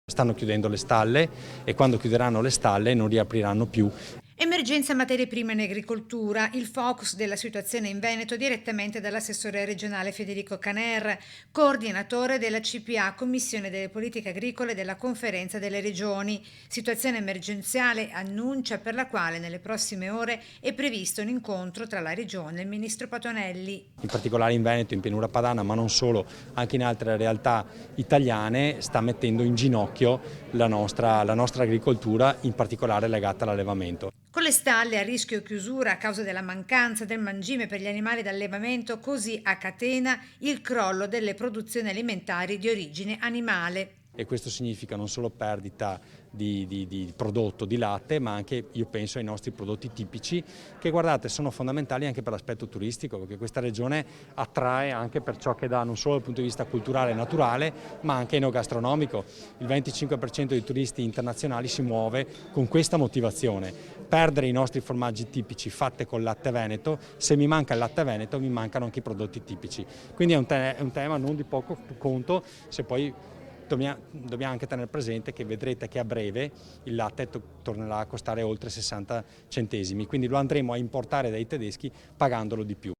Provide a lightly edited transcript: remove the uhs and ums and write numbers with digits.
Stanno chiudendo le stalle e quando chiuderanno le stalle non riapriranno più. Emergenza materie prime in agricoltura, il focus della situazione in Veneto direttamente dall'assessore regionale Federico Caner, coordinatore della CPA, Commissione delle Politiche Agricole della Conferenza delle Regioni. Situazione emergenziale annuncia per la quale nelle prossime ore è previsto un incontro tra la Regione e il Ministro Patonelli. In particolare in Veneto, in Pianura Padana, ma non solo, anche in altre realtà italiane, sta mettendo in ginocchio la nostra agricoltura, in particolare legata all'allevamento. Con le stalle a rischio chiusura a causa della mancanza del mangime per gli animali d'allevamento, così a catena il crollo delle produzioni alimentari di origine animale. E questo significa non solo perdita di prodotto di latte, ma anche, io penso, ai nostri prodotti tipici, che guardate sono fondamentali anche per l'aspetto turistico, perché questa regione attrae anche per ciò che dà non solo dal punto di vista culturale e naturale, ma anche enogastronomico. Il 25% dei turisti internazionali si muove con questa motivazione: perdere i nostri formaggi tipici fatti col latte veneto. Se mi manca il latte veneto mi mancano anche i prodotti tipici, quindi è un tema non di poco conto. Se poi dobbiamo anche tenere presente che vedrete che a breve il latte tornerà a costare oltre 60 centesimi, quindi lo andremo a importare dai tedeschi pagandolo di più.